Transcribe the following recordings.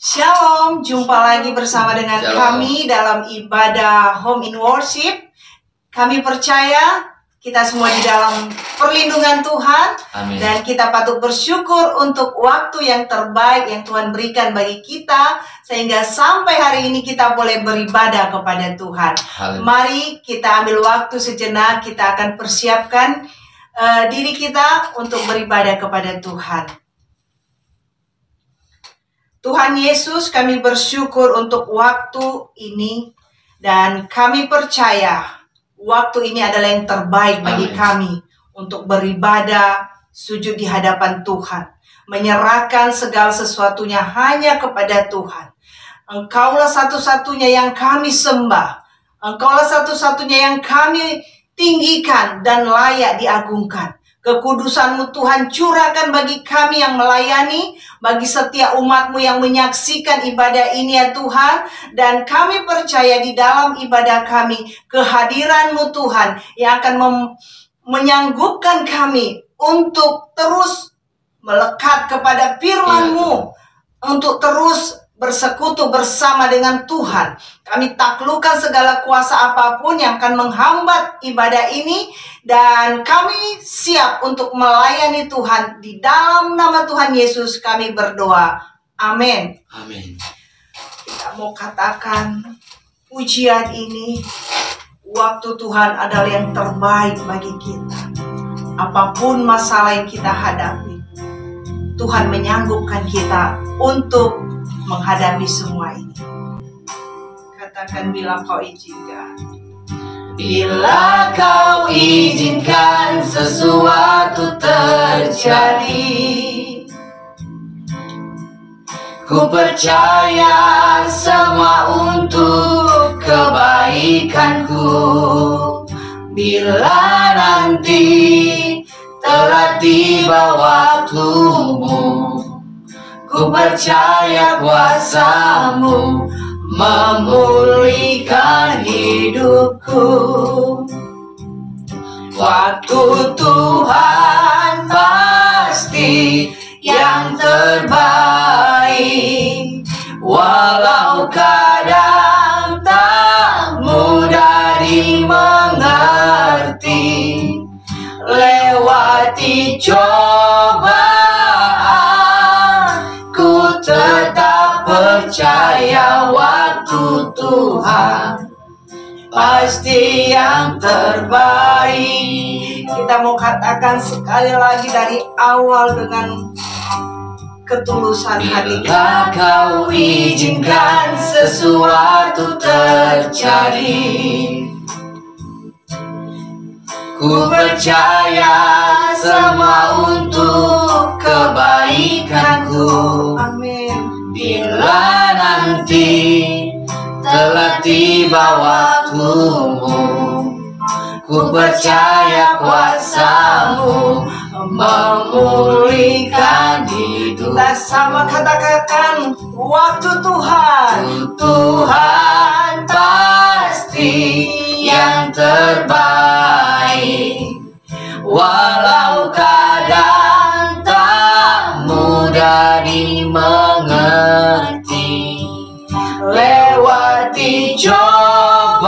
Shalom, jumpa lagi bersama dengan kami dalam ibadah Home in Worship. Kami percaya kita semua di dalam perlindungan Tuhan. Amin. Dan kita patut bersyukur untuk waktu yang terbaik yang Tuhan berikan bagi kita, sehingga sampai hari ini kita boleh beribadah kepada Tuhan. Amin. Mari kita ambil waktu sejenak, kita akan persiapkan diri kita untuk beribadah kepada Tuhan. Tuhan Yesus, kami bersyukur untuk waktu ini, dan kami percaya waktu ini adalah yang terbaik bagi kami untuk beribadah, sujud di hadapan Tuhan, menyerahkan segala sesuatunya hanya kepada Tuhan. Engkaulah satu-satunya yang kami sembah, Engkaulah satu-satunya yang kami tinggikan dan layak diagungkan. Kekudusan-Mu Tuhan curahkan bagi kami yang melayani, bagi setiap umat-Mu yang menyaksikan ibadah ini ya Tuhan. Dan kami percaya di dalam ibadah kami, kehadiran-Mu Tuhan yang akan menyanggupkan kami untuk terus melekat kepada firman-Mu, untuk terus bersekutu bersama dengan Tuhan. Kami taklukkan segala kuasa apapun yang akan menghambat ibadah ini, dan kami siap untuk melayani Tuhan. Di dalam nama Tuhan Yesus kami berdoa. Amin. Amin. Kita mau katakan pujian ini, waktu Tuhan adalah yang terbaik bagi kita. Apapun masalah yang kita hadapi, Tuhan menyanggupkan kita untuk menghadapi semua ini. Katakan, bila Kau izinkan. Bila Kau izinkan sesuatu terjadi, ku percaya semua untuk kebaikanku. Bila nanti telah tiba waktumu, ku percaya kuasa-Mu memulihkan hidupku. Waktu Tuhan pasti yang terbaik, walau kadang tak mudah dimengerti. Lewati tetap percaya waktu Tuhan pasti yang terbaik. Kita mau katakan sekali lagi dari awal dengan ketulusan hati. Bila Kau izinkan sesuatu terjadi, ku percaya semua untuk kebaikanku. Amin. Bila nanti telah tiba waktumu, ku percaya kuasa-Mu memulihkan hidup. Kita sama katakan, waktu Tuhan. Tuhan pasti yang terbaik, walau kadang tak mudah dimengerti. Lewati cobaan,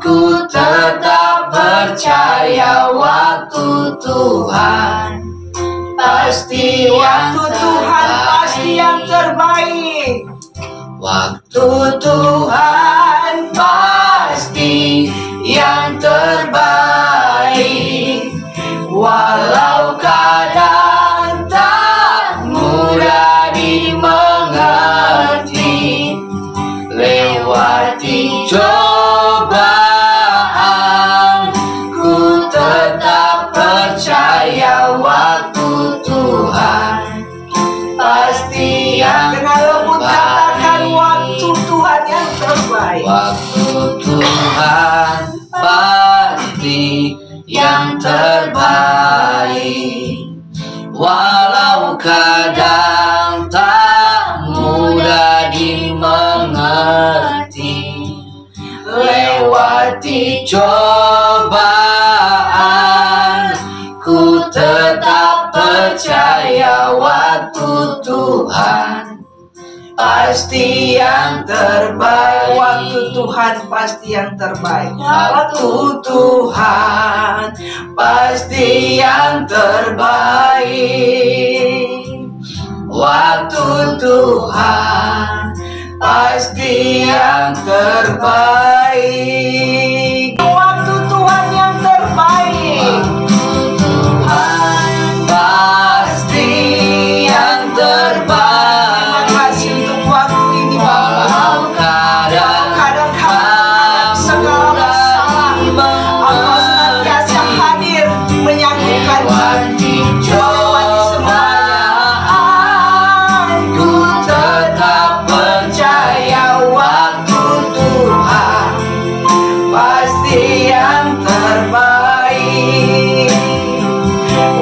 ku tetap percaya waktu Tuhan pasti yang terbaik. Waktu Tuhan pasti yang terbaik, walau kadang tak mudah dimengerti. Lewati cobaan, ku tetap percaya waktu Tuhan pasti yang terbaik. Waktu Tuhan yang terbaik. Waktu Tuhan pasti yang terbaik, walau kadang tak mudah dimengerti. Lewati cobaan, ku tetap percaya waktu Tuhan Tuhan pasti yang terbaik. Waktu Tuhan pasti yang terbaik. Waktu Tuhan pasti yang terbaik. Waktu Tuhan pasti yang terbaik. Waktu Tuhan yang terbaik. Tuhan pasti yang terbaik. Terima kasih untuk waktu ini Bapa. Walau kadang Kami segala masalah, Engkau senantiasa hadir menyatukan kami. Melewati semuanya, ku tetap percaya waktu Tuhan pasti yang terbaik.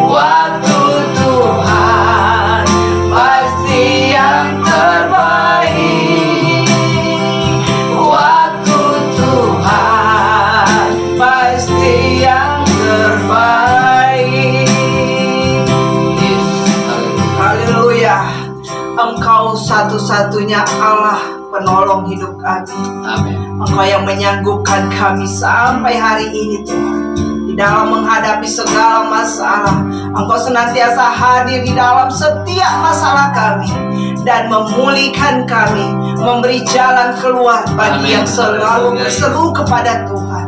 Waktu Tuhan pasti yang terbaik. Waktu Tuhan pasti yang terbaik. Haleluya. Engkau satu-satunya Allah penolong hidup kami. Amin. Engkau yang menyanggupkan kami sampai hari ini Tuhan. Di dalam menghadapi segala masalah, Engkau senantiasa hadir di dalam setiap masalah kami dan memulihkan kami, memberi jalan keluar bagi Amin. yang selalu berseru kepada Tuhan.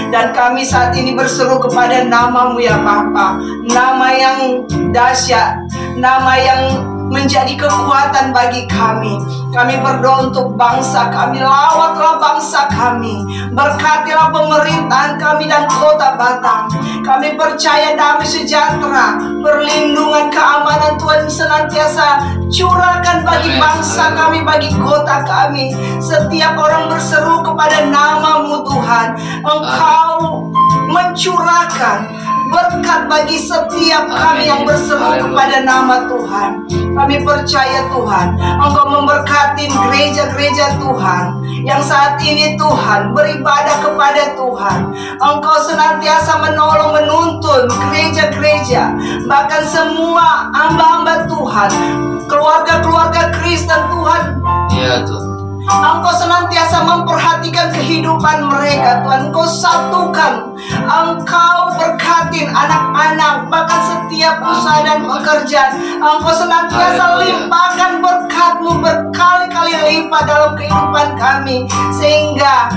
Dan kami saat ini berseru kepada nama-Mu ya Bapa, nama yang dahsyat, nama yang menjadi kekuatan bagi kami. Kami berdoa untuk bangsa kami, lawatlah bangsa kami, berkatilah pemerintahan kami dan kota Batam. Kami percaya damai sejahtera, perlindungan, keamanan Tuhan senantiasa curahkan bagi bangsa kami, bagi kota kami. Setiap orang berseru kepada nama-Mu Tuhan, Engkau mencurahkan berkat bagi setiap kami yang berseru kepada nama Tuhan. Kami percaya Tuhan, Engkau memberkati gereja-gereja Tuhan yang saat ini Tuhan beribadah kepada Tuhan. Engkau senantiasa menolong, menuntun gereja-gereja, bahkan semua hamba-hamba Tuhan, keluarga-keluarga Kristen Tuhan. Iya Tuhan. Engkau senantiasa memperhatikan kehidupan mereka Tuhan. Engkau satukan, Engkau berkatin anak-anak, bahkan setiap usaha dan pekerjaan. Engkau senantiasa limpahkan berkat-Mu berkali-kali lipat dalam kehidupan kami, sehingga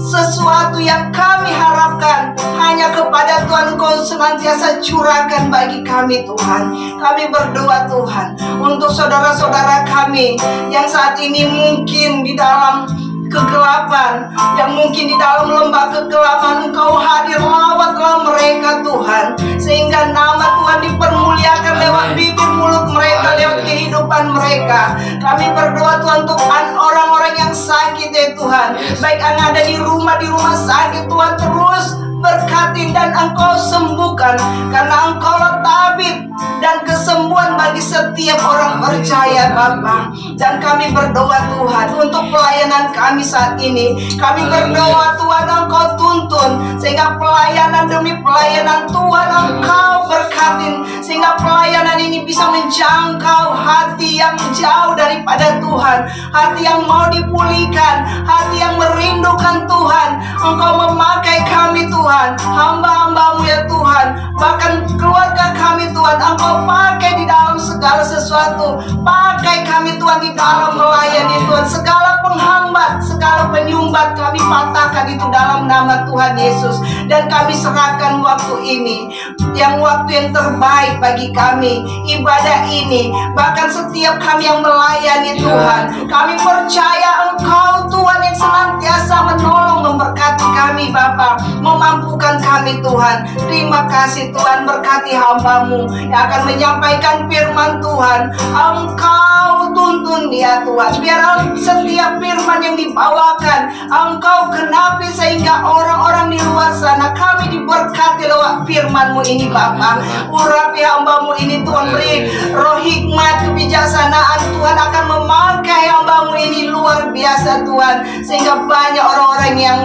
sesuatu yang kami harapkan hanya kepada Tuhan Engkau senantiasa curahkan bagi kami Tuhan. Kami berdoa Tuhan untuk saudara-saudara kami yang saat ini mungkin di dalam kegelapan, yang mungkin di dalam lembah kegelapan. Engkau hadir, lawatlah mereka Tuhan, sehingga nama Tuhan dipermuliakan lewat bibir mulut mereka, lewat kehidupan mereka. Kami berdoa Tuhan untuk orang-orang yang sakit ya Tuhan, baik yang ada di rumah sakit Tuhan, terus berkatin dan Engkau sembuhkan, karena Engkaulah tabib dan kesembuhan bagi setiap orang percaya Bapa. Dan kami berdoa Tuhan untuk pelayanan kami saat ini. Kami berdoa Tuhan Engkau tuntun, sehingga pelayanan demi pelayanan Tuhan Engkau berkatin, sehingga pelayanan ini bisa menjangkau hati yang jauh daripada Tuhan, hati yang mau dipulihkan, hati yang merindukan Tuhan. Engkau memakai kami Tuhan, hamba-hamba-Mu ya Tuhan, bahkan keluarga kami Tuhan, Engkau pakai di dalam segala sesuatu. Pakai kami Tuhan di dalam melayani Tuhan. Segala penghambat, segala penyumbat kami patahkan itu dalam nama Tuhan Yesus. Dan kami serahkan waktu ini, yang waktu yang terbaik bagi kami, ibadah ini, bahkan setiap kami yang melayani Tuhan. Kami percaya Engkau Tuhan yang senantiasa menolong, memberkati kami Bapa, memampukan kami Tuhan. Terima kasih Tuhan, berkati hamba-Mu yang akan menyampaikan firman Tuhan. Engkau tuntun dia Tuhan, biar setiap firman yang dibawakan Engkau genapi, sehingga orang-orang di luar sana kami diberkati lewat firman-Mu ini Bapa. Urapi hamba-Mu ini Tuhan, beri roh hikmat, kebijaksanaan Tuhan akan memakai hamba-Mu ini luar biasa Tuhan, sehingga banyak orang-orang yang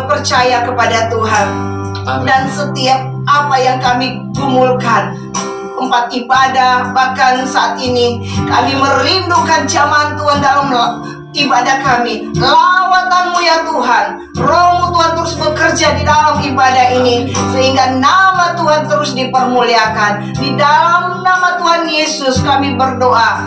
percaya kepada Tuhan. Dan setiap apa yang kami gumulkan tempat ibadah. Bahkan saat ini kami merindukan jamahan Tuhan dalam ibadah kami. Lawatan-Mu ya Tuhan, Roh-Mu Tuhan terus bekerja di dalam ibadah ini, sehingga nama Tuhan terus dipermuliakan. Di dalam nama Tuhan Yesus kami berdoa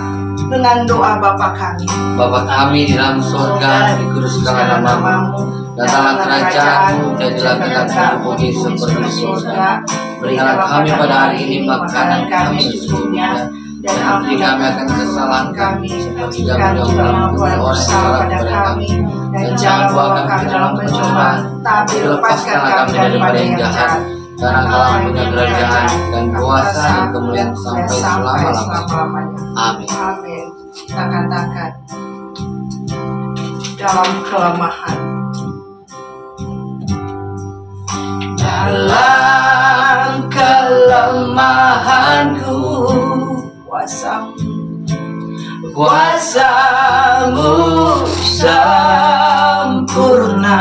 dengan doa Bapa kami. Bapa kami di dalam surga, dikuduskanlah nama-Mu, datanglah kerajaan-Mu, jadilah kehendakmu di bumi seperti di surga. Berikanlah kami pada hari ini makanan kami sesungguhnya, dan ampuni kami akan kesalahan kami, seperti kami juga mengampuni orang yang salah pada kami. Dan jangan bawa kami dalam pencobaan, tapi lepaskan kami daripada yang jahat. Karena Engkau punya kerajaan dan kuasa dan kemuliaan sampai selama-lamanya. Amin. Amin. Kita katakan, dalam kelemahan, dalam kelemahanku, kuasa-Mu sempurna.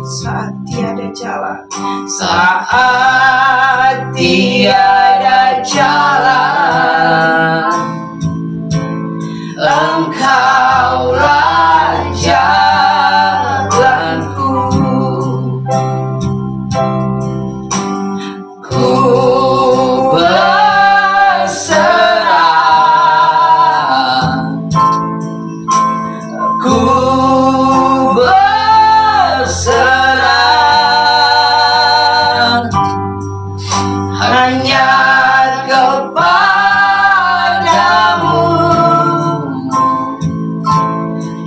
saat tiada jalan, Saat tiada jalan, Engkaulah jalanku. Ku berserah, ku berserah hanya kepadamu,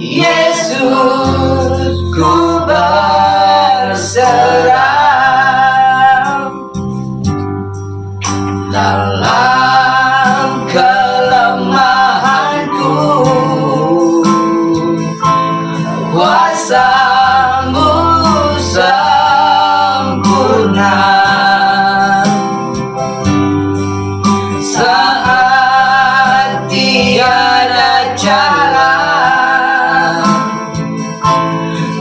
Yesus. Ku berserah dalam kelemahanku, kuasa-Mu sempurna. Saat tiada jalan,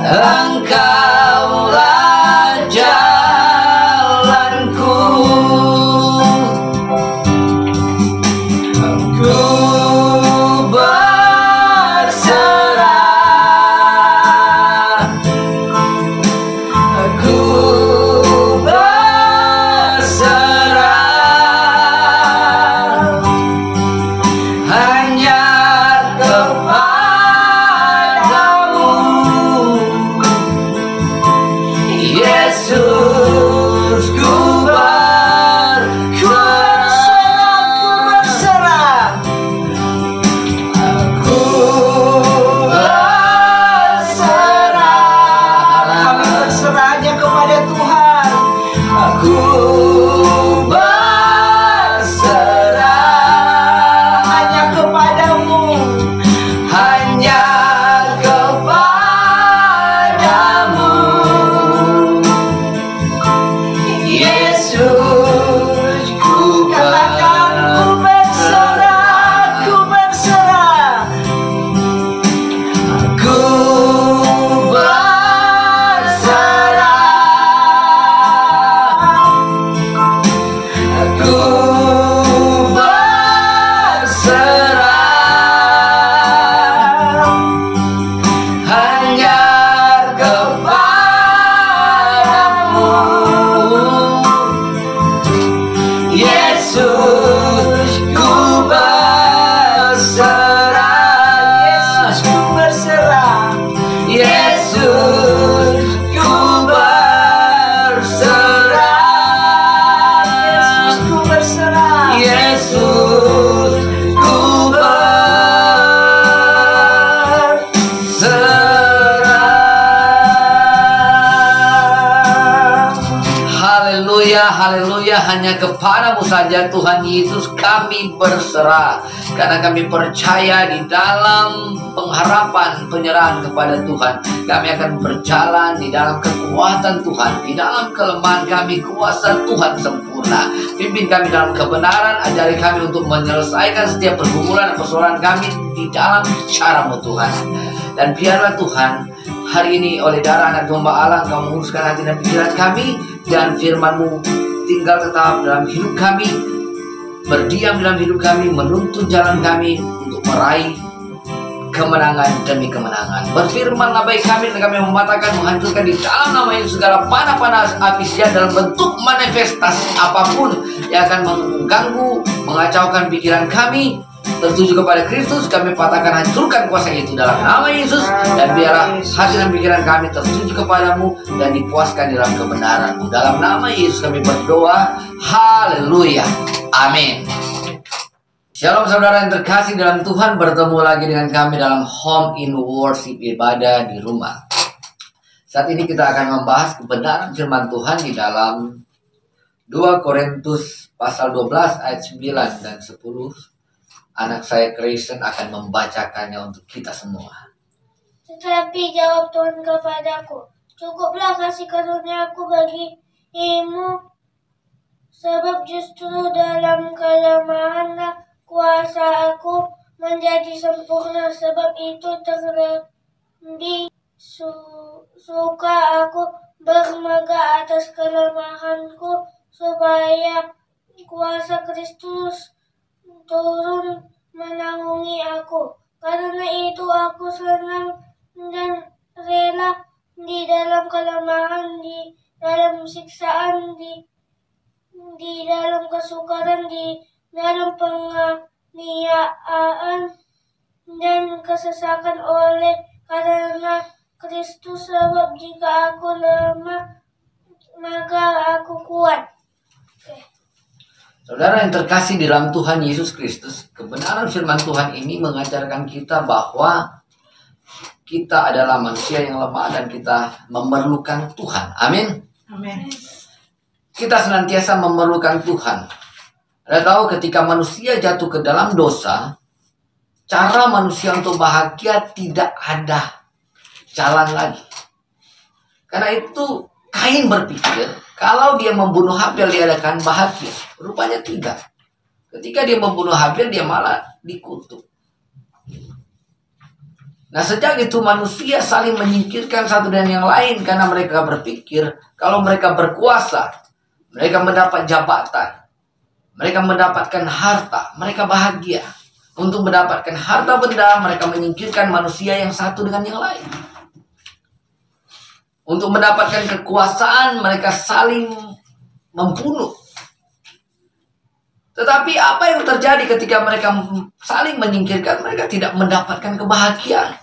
Engkaulah jalanku. Ku berserah, ku berserah hanya kepadamu, Yesus. Ku berserah, ku berserah. kami berserah hanya kepada Tuhan. Aku berserah Hanya kepadamu, hanya kepadamu, Yesus. Ku katakan ku berserah, ku berserah. Ku berserah, ku berserah hanya kepadamu, Yesus. Ku berserah, Yesus, ku berserah. Yesus. Ku berserah, Yesus, ku berserah. Yesus. Ku berserah. Haleluya, haleluya. Hanya kepadamu saja Tuhan Yesus kami berserah, karena kami percaya di dalam pengharapan penyerahan kepada Tuhan, kami akan berjalan di dalam kekuatan Tuhan. Di dalam kelemahan kami, kuasa Tuhan sempurna. Pimpin kami dalam kebenaran, ajari kami untuk menyelesaikan setiap pergumulan dan persoalan kami di dalam cara-Mu Tuhan. Dan biarlah Tuhan, hari ini oleh darah anak domba Allah, Engkau menguruskan hati dan pikiran kami, dan firman-Mu tinggal tetap dalam hidup kami, berdiam dalam hidup kami, menuntun jalan kami untuk meraih kemenangan demi kemenangan. Berfirmanlah bagi kami dan kami mematahkan, menghancurkan di dalam nama Yesus segala panah-panah api setan dalam bentuk manifestasi apapun yang akan mengganggu, mengacaukan pikiran kami tertuju kepada Kristus. Kami patahkan, hancurkan kuasa itu dalam nama Yesus, dan biarlah hati dan pikiran kami tertuju kepadamu dan dipuaskan dalam kebenaran-Mu. Dalam nama Yesus kami berdoa. Haleluya. Amin. Shalom saudara yang terkasih dalam Tuhan, bertemu lagi dengan kami dalam Home in Worship, ibadah di rumah. Saat ini kita akan membahas kebenaran firman Tuhan di dalam 2 Korintus pasal 12 ayat 9 dan 10. Anak saya Kristen akan membacakannya untuk kita semua. Tetapi jawab Tuhan kepadaku, cukuplah kasih karunia-Ku bagimu, sebab justru dalam kelemahanlah kuasa Aku menjadi sempurna. Sebab itu terlebih suka Aku bermegah atas kelemahanku, supaya kuasa Kristus turun menaungi aku. Karena itu aku senang dan rela di dalam kelemahan, di dalam siksaan, di dalam kesukaran, di dalam penganiayaan dan kesesakan oleh karena Kristus. Sebab jika aku lemah, maka aku kuat. Saudara yang terkasih di dalam Tuhan Yesus Kristus, kebenaran firman Tuhan ini mengajarkan kita bahwa kita adalah manusia yang lemah dan kita memerlukan Tuhan. Amin. Amin. Kita senantiasa memerlukan Tuhan. Anda tahu ketika manusia jatuh ke dalam dosa, cara manusia untuk bahagia tidak ada jalan lagi. Karena itu Kain berpikir kalau dia membunuh Habel dia akan bahagia. Rupanya tidak. Ketika dia membunuh Habel dia malah dikutuk. Nah, sejak itu manusia saling menyingkirkan satu dan yang lain karena mereka berpikir kalau mereka berkuasa, mereka mendapat jabatan, mereka mendapatkan harta, mereka bahagia. Untuk mendapatkan harta benda, mereka menyingkirkan manusia yang satu dengan yang lain. Untuk mendapatkan kekuasaan, mereka saling membunuh. Tetapi apa yang terjadi ketika mereka saling menyingkirkan? Mereka tidak mendapatkan kebahagiaan.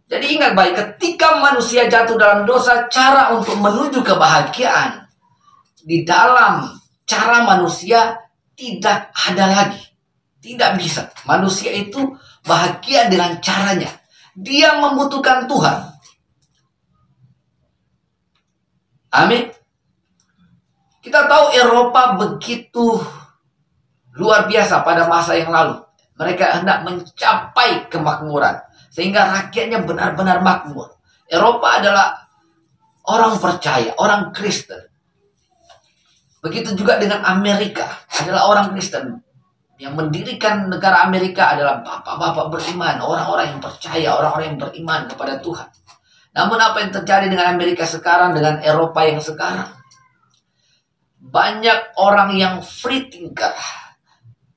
Jadi ingat baik, ketika manusia jatuh dalam dosa, cara untuk menuju kebahagiaan di dalam cara manusia tidak ada lagi. Tidak bisa. Manusia itu bahagia dengan caranya. Dia membutuhkan Tuhan. Amin. Kita tahu Eropa begitu luar biasa pada masa yang lalu. Mereka hendak mencapai kemakmuran, sehingga rakyatnya benar-benar makmur. Eropa adalah orang percaya, orang Kristen. Begitu juga dengan Amerika, adalah orang Kristen. Yang mendirikan negara Amerika adalah bapak-bapak beriman, orang-orang yang percaya, orang-orang yang beriman kepada Tuhan. Namun apa yang terjadi dengan Amerika sekarang, dengan Eropa yang sekarang? Banyak orang yang free thinker.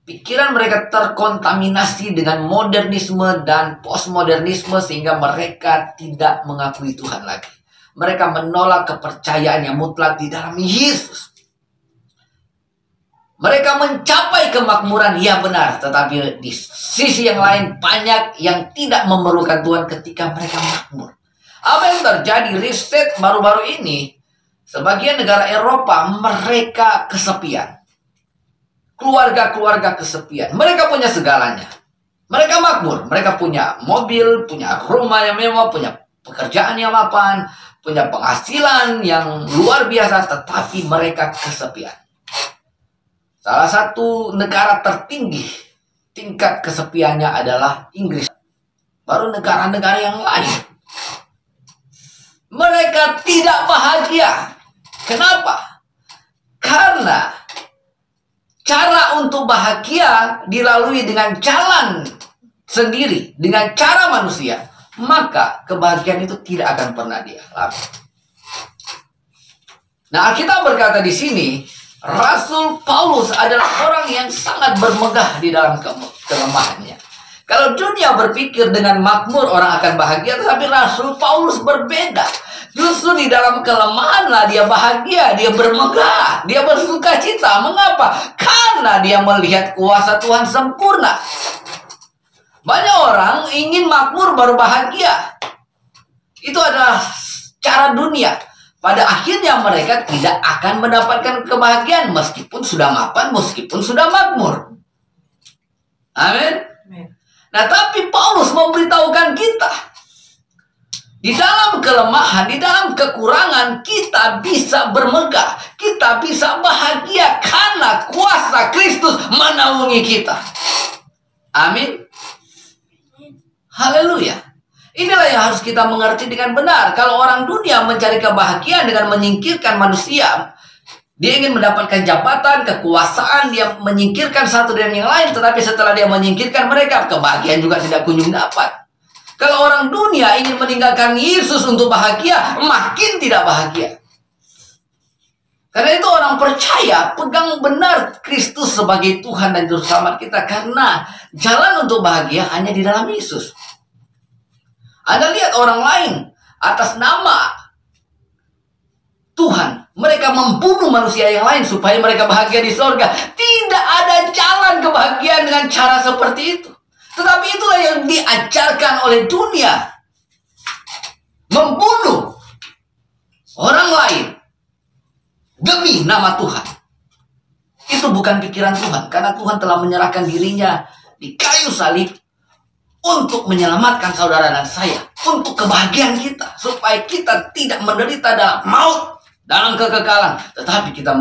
Pikiran mereka terkontaminasi dengan modernisme dan postmodernisme sehingga mereka tidak mengakui Tuhan lagi. Mereka menolak kepercayaan yang mutlak di dalam Yesus. Mereka mencapai kemakmuran, ya benar. Tetapi di sisi yang lain banyak yang tidak memerlukan Tuhan ketika mereka makmur. Apa yang terjadi? Riset baru-baru ini, sebagian negara Eropa mereka kesepian. Keluarga-keluarga kesepian. Mereka punya segalanya. Mereka makmur. Mereka punya mobil, punya rumah yang mewah, punya pekerjaan yang mapan, punya penghasilan yang luar biasa, tetapi mereka kesepian. Salah satu negara tertinggi tingkat kesepiannya adalah Inggris. Baru negara-negara yang lain. Mereka tidak bahagia. Kenapa? Karena cara untuk bahagia dilalui dengan jalan sendiri, dengan cara manusia. Maka kebahagiaan itu tidak akan pernah dialami. Nah, Alkitab berkata di sini, Rasul Paulus adalah orang yang sangat bermegah di dalam kelemahannya. Kalau dunia berpikir dengan makmur orang akan bahagia, tetapi Rasul Paulus berbeda. Justru di dalam kelemahanlah dia bahagia, dia bermegah, dia bersuka cita. Mengapa? Karena dia melihat kuasa Tuhan sempurna. Banyak orang ingin makmur baru bahagia. Itu adalah cara dunia. Pada akhirnya mereka tidak akan mendapatkan kebahagiaan meskipun sudah mapan, meskipun sudah makmur. Amin. Nah, tapi Paulus memberitahukan kita, di dalam kelemahan, di dalam kekurangan, kita bisa bermegah, kita bisa bahagia karena kuasa Kristus menaungi kita. Amin. Haleluya. Inilah yang harus kita mengerti dengan benar. Kalau orang dunia mencari kebahagiaan dengan menyingkirkan manusia, dia ingin mendapatkan jabatan, kekuasaan, dia menyingkirkan satu dan yang lain, tetapi setelah dia menyingkirkan mereka, kebahagiaan juga tidak kunjung dapat. Kalau orang dunia ingin meninggalkan Yesus untuk bahagia, makin tidak bahagia. Karena itu orang percaya pegang benar Kristus sebagai Tuhan dan Juru Selamat kita, karena jalan untuk bahagia hanya di dalam Yesus. Anda lihat orang lain atas nama Tuhan, mereka membunuh manusia yang lain supaya mereka bahagia di surga. Tidak ada jalan kebahagiaan dengan cara seperti itu. Tetapi itulah yang diajarkan oleh dunia. Membunuh orang lain demi nama Tuhan. Itu bukan pikiran Tuhan, karena Tuhan telah menyerahkan dirinya di kayu salib untuk menyelamatkan saudara dan saya, untuk kebahagiaan kita, supaya kita tidak menderita dalam maut, dalam kekekalan, tetapi kita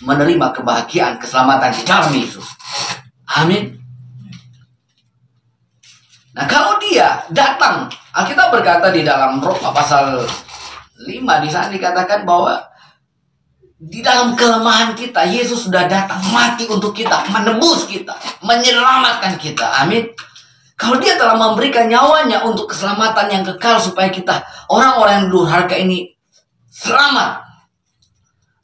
menerima kebahagiaan, keselamatan di dalam Yesus. Amin. Nah, kalau dia datang, Alkitab berkata di dalam Roma pasal 5, di sana dikatakan bahwa di dalam kelemahan kita, Yesus sudah datang mati untuk kita, menebus kita, menyelamatkan kita. Amin. Kalau dia telah memberikan nyawanya untuk keselamatan yang kekal supaya kita, orang-orang yang durhaka ini, selamat.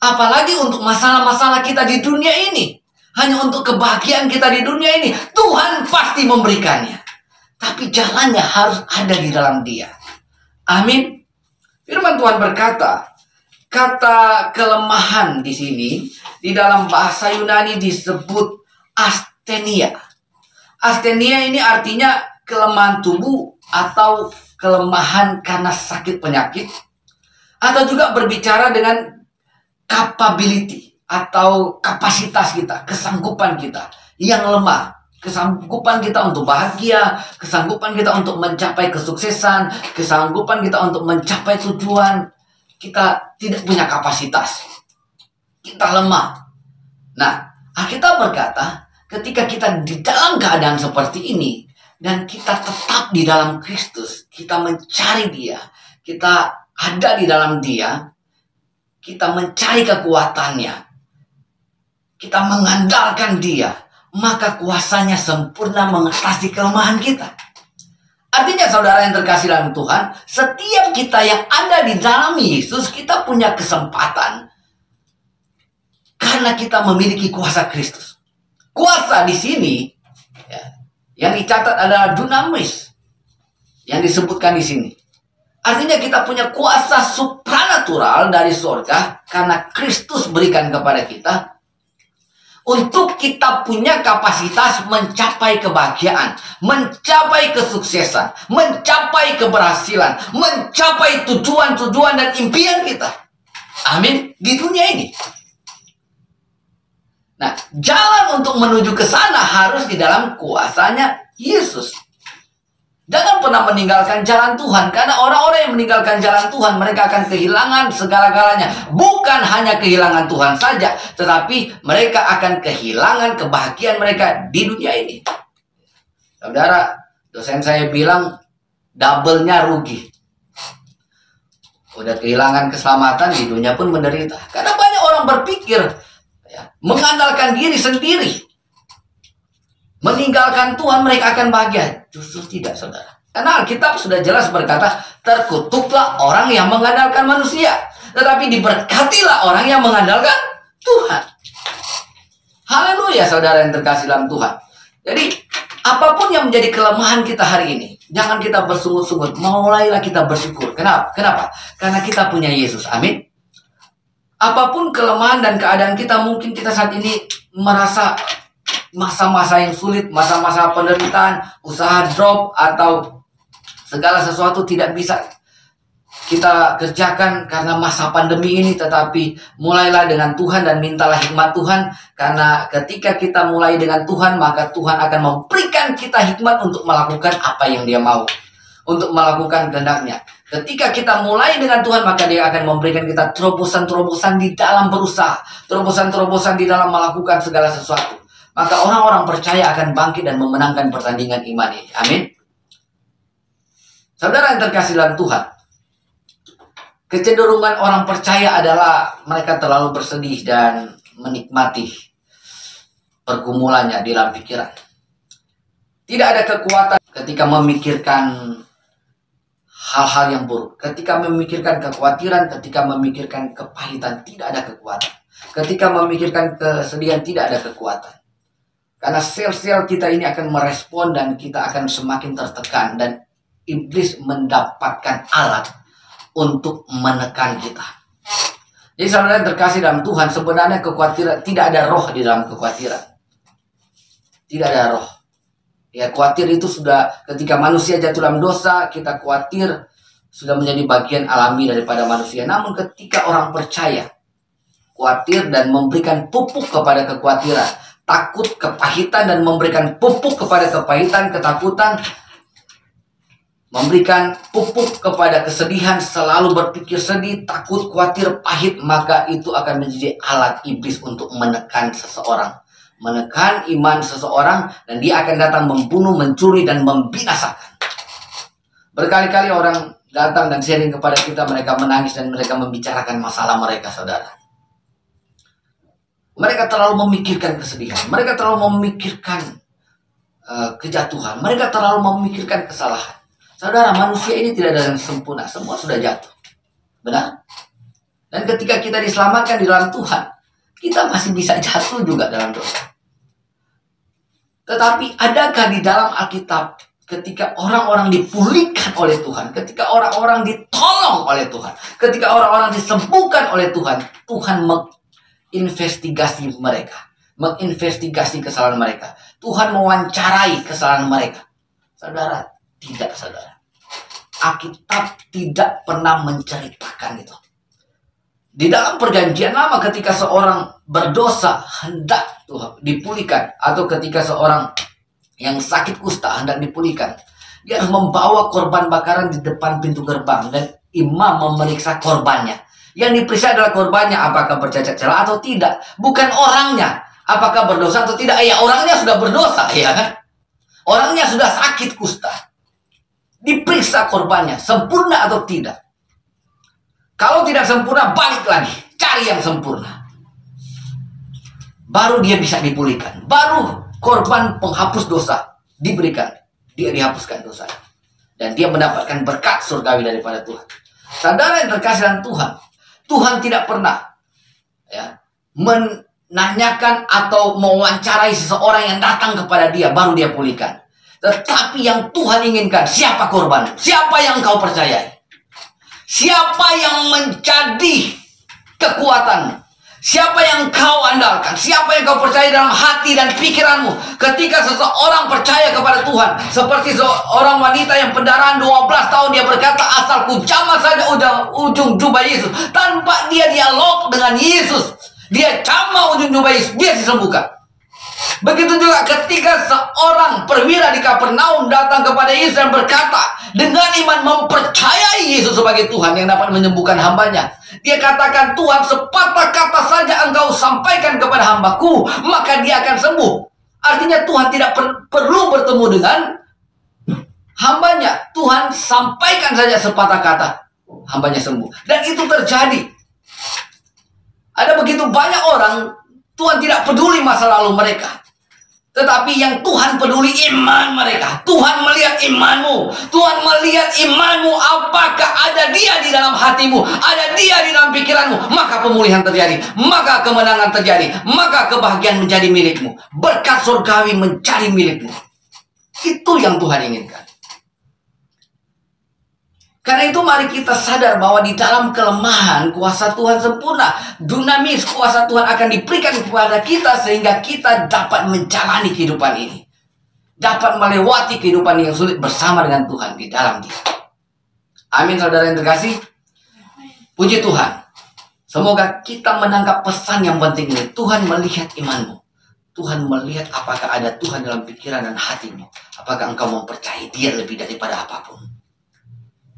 Apalagi untuk masalah-masalah kita di dunia ini. Hanya untuk kebahagiaan kita di dunia ini. Tuhan pasti memberikannya. Tapi jalannya harus ada di dalam dia. Amin. Firman Tuhan berkata, kata kelemahan di sini, di dalam bahasa Yunani disebut asthenia. Asthenia ini artinya kelemahan tubuh atau kelemahan karena sakit penyakit, atau juga berbicara dengan capability atau kapasitas kita, kesanggupan kita yang lemah, kesanggupan kita untuk bahagia, kesanggupan kita untuk mencapai kesuksesan, kesanggupan kita untuk mencapai tujuan. Kita tidak punya kapasitas, kita lemah. Nah, Alkitab berkata, ketika kita di dalam keadaan seperti ini, dan kita tetap di dalam Kristus, kita mencari dia, kita ada di dalam dia, kita mencari kekuatannya, kita mengandalkan dia, maka kuasanya sempurna mengatasi kelemahan kita. Artinya saudara yang terkasih dalam Tuhan, setiap kita yang ada di dalam Yesus, kita punya kesempatan, karena kita memiliki kuasa Kristus. Kuasa di sini ya, yang dicatat adalah dunamis yang disebutkan di sini. Artinya kita punya kuasa supranatural dari surga karena Kristus berikan kepada kita untuk kita punya kapasitas mencapai kebahagiaan, mencapai kesuksesan, mencapai keberhasilan, mencapai tujuan-tujuan dan impian kita. Amin. Di dunia ini. Nah, jalan untuk menuju ke sana harus di dalam kuasanya Yesus. Jangan pernah meninggalkan jalan Tuhan, karena orang-orang yang meninggalkan jalan Tuhan, mereka akan kehilangan segala-galanya. Bukan hanya kehilangan Tuhan saja, tetapi mereka akan kehilangan kebahagiaan mereka di dunia ini. Saudara, dosen saya bilang, double-nya rugi. Udah kehilangan keselamatan, di dunia pun menderita. Karena banyak orang berpikir, mengandalkan diri sendiri, meninggalkan Tuhan mereka akan bahagia. Justru tidak, saudara. Karena Alkitab sudah jelas berkata, terkutuklah orang yang mengandalkan manusia, tetapi diberkatilah orang yang mengandalkan Tuhan. Haleluya, saudara yang terkasih dalam Tuhan. Jadi, apapun yang menjadi kelemahan kita hari ini, jangan kita bersungut-sungut. Mulailah kita bersyukur. Kenapa? Karena kita punya Yesus. Amin. Apapun kelemahan dan keadaan kita, mungkin kita saat ini merasa masa-masa yang sulit, masa-masa penderitaan, usaha drop, atau segala sesuatu tidak bisa kita kerjakan karena masa pandemi ini. Tetapi mulailah dengan Tuhan dan mintalah hikmat Tuhan. Karena ketika kita mulai dengan Tuhan, maka Tuhan akan memberikan kita hikmat untuk melakukan apa yang Dia mau, untuk melakukan kehendak-Nya. Ketika kita mulai dengan Tuhan, maka Dia akan memberikan kita terobosan-terobosan di dalam berusaha, terobosan-terobosan di dalam melakukan segala sesuatu. Maka orang-orang percaya akan bangkit dan memenangkan pertandingan iman ini. Amin. Saudara yang terkasih dalam Tuhan, kecenderungan orang percaya adalah mereka terlalu bersedih dan menikmati pergumulannya di dalam pikiran. Tidak ada kekuatan ketika memikirkan hal-hal yang buruk. Ketika memikirkan kekhawatiran, ketika memikirkan kepahitan, tidak ada kekuatan. Ketika memikirkan kesedihan, tidak ada kekuatan. Karena sel-sel kita ini akan merespon dan kita akan semakin tertekan. Dan iblis mendapatkan alat untuk menekan kita. Jadi saudara yang terkasih dalam Tuhan, sebenarnya kekhawatiran, tidak ada roh di dalam kekhawatiran. Tidak ada roh. Ya, khawatir itu sudah ketika manusia jatuh dalam dosa, kita khawatir sudah menjadi bagian alami daripada manusia. Namun ketika orang percaya, khawatir dan memberikan pupuk kepada kekhawatiran, takut, kepahitan dan memberikan pupuk kepada kepahitan, ketakutan, memberikan pupuk kepada kesedihan, selalu berpikir sedih, takut, khawatir, pahit, maka itu akan menjadi alat iblis untuk menekan seseorang, menekan iman seseorang, dan dia akan datang membunuh, mencuri, dan membinasakan. Berkali-kali orang datang dan sharing kepada kita, mereka menangis dan mereka membicarakan masalah mereka, saudara. Mereka terlalu memikirkan kesedihan, mereka terlalu memikirkan kejatuhan, mereka terlalu memikirkan kesalahan. Saudara, manusia ini tidak ada yang sempurna, semua sudah jatuh. Benar? Dan ketika kita diselamatkan di dalam Tuhan, kita masih bisa jatuh juga dalam dosa. Tetapi adakah di dalam Alkitab ketika orang-orang dipulihkan oleh Tuhan, ketika orang-orang ditolong oleh Tuhan, ketika orang-orang disembuhkan oleh Tuhan, Tuhan menginvestigasi mereka, menginvestigasi kesalahan mereka. Tuhan mewawancarai kesalahan mereka. Saudara, tidak, saudara. Alkitab tidak pernah menceritakan itu. Di dalam perjanjian lama, ketika seorang berdosa hendak dipulihkan, atau ketika seorang yang sakit kusta hendak dipulihkan, dia harus membawa korban bakaran di depan pintu gerbang, dan imam memeriksa korbannya. Yang diperiksa adalah korbannya, apakah bercacat celah atau tidak, bukan orangnya, apakah berdosa atau tidak. Ya, orangnya sudah berdosa, ya kan? Orangnya sudah sakit kusta. Diperiksa korbannya, sempurna atau tidak. Kalau tidak sempurna, balik lagi, cari yang sempurna. Baru dia bisa dipulihkan. Baru korban penghapus dosa diberikan. Dia dihapuskan dosanya. Dan dia mendapatkan berkat surgawi daripada Tuhan. Saudara yang terkasih dalam Tuhan, Tuhan tidak pernah menanyakan atau mewawancarai seseorang yang datang kepada dia, baru dia pulihkan. Tetapi yang Tuhan inginkan, siapa korban? Siapa yang kau percayai? Siapa yang menjadi kekuatan? Siapa yang kau andalkan? Siapa yang kau percaya dalam hati dan pikiranmu? Ketika seseorang percaya kepada Tuhan, seperti seorang wanita yang pendarahan 12 tahun, dia berkata, asal ku jamah saja ujung jubah Yesus. Tanpa dia dialog dengan Yesus, dia jamah ujung jubah Yesus, dia disembuhkan. Begitu juga ketika seorang perwira di Kapernaum datang kepada Yesus dan berkata, dengan iman mempercayai Yesus sebagai Tuhan yang dapat menyembuhkan hambanya. Dia katakan, Tuhan, sepatah kata saja engkau sampaikan kepada hambaku, maka dia akan sembuh. Artinya Tuhan tidak perlu bertemu dengan hambanya. Tuhan sampaikan saja sepatah kata, hambanya sembuh. Dan itu terjadi. Ada begitu banyak orang, Tuhan tidak peduli masa lalu mereka. Tetapi yang Tuhan peduli iman mereka. Tuhan melihat imanmu. Tuhan melihat imanmu. Apakah ada Dia di dalam hatimu, ada Dia di dalam pikiranmu, maka pemulihan terjadi, maka kemenangan terjadi, maka kebahagiaan menjadi milikmu, berkat surgawi menjadi milikmu. Itu yang Tuhan inginkan. Karena itu mari kita sadar bahwa di dalam kelemahan kuasa Tuhan sempurna, dunamis, kuasa Tuhan akan diberikan kepada kita sehingga kita dapat menjalani kehidupan ini, dapat melewati kehidupan yang sulit bersama dengan Tuhan di dalam Dia. Amin, saudara yang terkasih. Puji Tuhan. Semoga kita menangkap pesan yang penting ini. Tuhan melihat imanmu. Tuhan melihat apakah ada Tuhan dalam pikiran dan hatimu. Apakah engkau mempercayai Dia lebih daripada apapun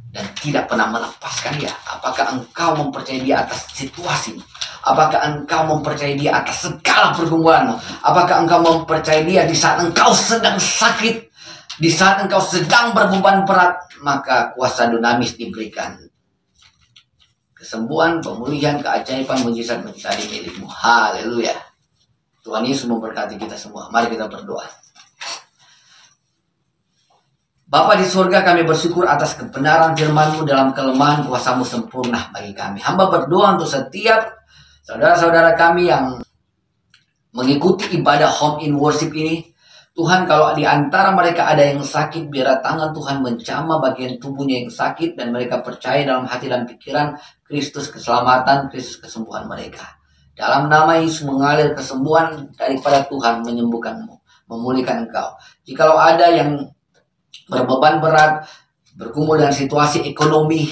dan tidak pernah melepaskan Dia? Apakah engkau mempercayai Dia atas situasimu? Apakah engkau mempercayai Dia atas segala pergumulanmu? Apakah engkau mempercayai Dia di saat engkau sedang sakit, di saat engkau sedang berbeban berat? Maka kuasa dunamis diberikan. Kesembuhan, pemulihan, keajaiban, mujizat menjadi milikmu. Haleluya. Tuhan Yesus memberkati kita semua. Mari kita berdoa. Bapa di surga, kami bersyukur atas kebenaran firman-Mu. Dalam kelemahan kuasa-Mu sempurna bagi kami. Hamba berdoa untuk setiap saudara-saudara kami yang mengikuti ibadah Home in Worship ini. Tuhan, kalau di antara mereka ada yang sakit, biar tangan Tuhan menjamah bagian tubuhnya yang sakit, dan mereka percaya dalam hati dan pikiran Kristus keselamatan, Kristus kesembuhan mereka. Dalam nama Yesus mengalir kesembuhan daripada Tuhan, menyembuhkanmu, memulihkan engkau. Jikalau ada yang berbeban berat, bergumul dengan situasi ekonomi,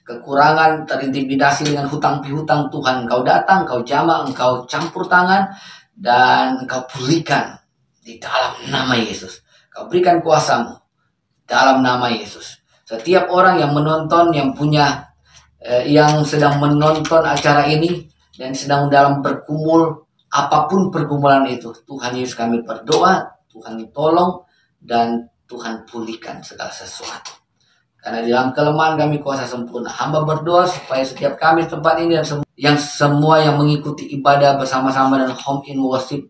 kekurangan, terintimidasi dengan hutang pihutang, Tuhan, engkau datang, engkau jamah, engkau campur tangan, dan engkau pulihkan di dalam nama Yesus. Engkau berikan kuasa-Mu dalam nama Yesus. Setiap orang yang menonton, yang punya yang sedang menonton acara ini dan sedang dalam bergumul, apapun pergumulan itu, Tuhan Yesus kami berdoa, Tuhan tolong, dan Tuhan pulihkan segala sesuatu. Karena di dalam kelemahan kami kuasa sempurna. Hamba berdoa supaya setiap kami tempat ini dan semua yang mengikuti ibadah bersama-sama dan Home in Worship,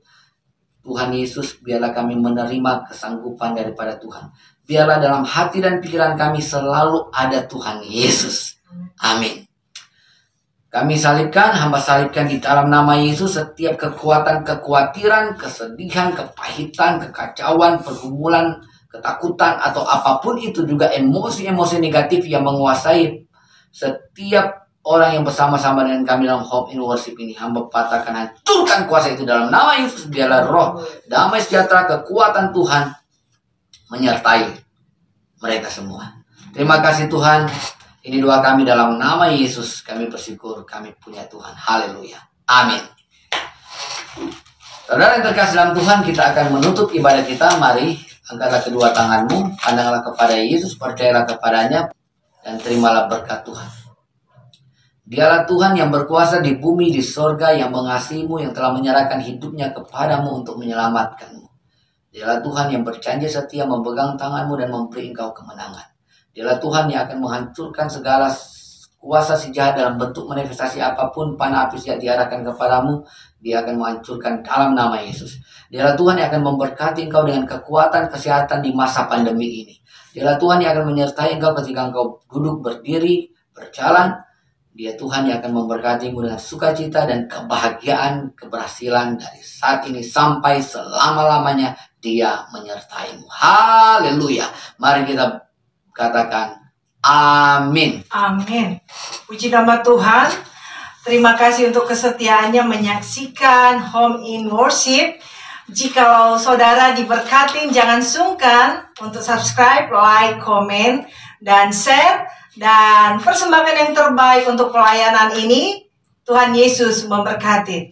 Tuhan Yesus, biarlah kami menerima kesanggupan daripada Tuhan. Biarlah dalam hati dan pikiran kami selalu ada Tuhan Yesus. Amin. Kami salibkan, hamba salibkan di dalam nama Yesus setiap kekuatan, kekhawatiran, kesedihan, kepahitan, kekacauan, pergumulan, ketakutan, atau apapun itu, juga emosi-emosi negatif yang menguasai setiap orang yang bersama-sama dengan kami dalam Home in Worship ini. Hamba patahkan, hancurkan kuasa itu dalam nama Yesus. Biarlah roh damai sejahtera, kekuatan Tuhan menyertai mereka semua. Terima kasih Tuhan. Ini doa kami dalam nama Yesus. Kami bersyukur kami punya Tuhan. Haleluya. Amin. Saudara yang terkasih dalam Tuhan, kita akan menutup ibadah kita. Mari angkatlah kedua tanganmu, pandanglah kepada Yesus, percayalah kepadanya, dan terimalah berkat Tuhan. Dialah Tuhan yang berkuasa di bumi, di sorga, yang mengasihimu, yang telah menyerahkan hidupnya kepadamu untuk menyelamatkanmu. Dialah Tuhan yang berjanji setia, memegang tanganmu dan memberi engkau kemenangan. Dialah Tuhan yang akan menghancurkan segala kuasa si jahat dalam bentuk manifestasi apapun, panah api yang diarahkan kepadamu. Dia akan menghancurkan dalam nama Yesus. Dialah Tuhan yang akan memberkati engkau dengan kekuatan, kesehatan di masa pandemi ini. Dialah Tuhan yang akan menyertai engkau ketika engkau duduk, berdiri, berjalan. Dia Tuhan yang akan memberkatimu dengan sukacita dan kebahagiaan, keberhasilan dari saat ini sampai selama-lamanya. Dia menyertaimu. Haleluya. Mari kita katakan amin. Amin. Puji nama Tuhan. Terima kasih untuk kesetiaannya menyaksikan Home in Worship. Jikalau saudara diberkatin, jangan sungkan untuk subscribe, like, komen, dan share. Dan persembahkan yang terbaik untuk pelayanan ini. Tuhan Yesus memberkati.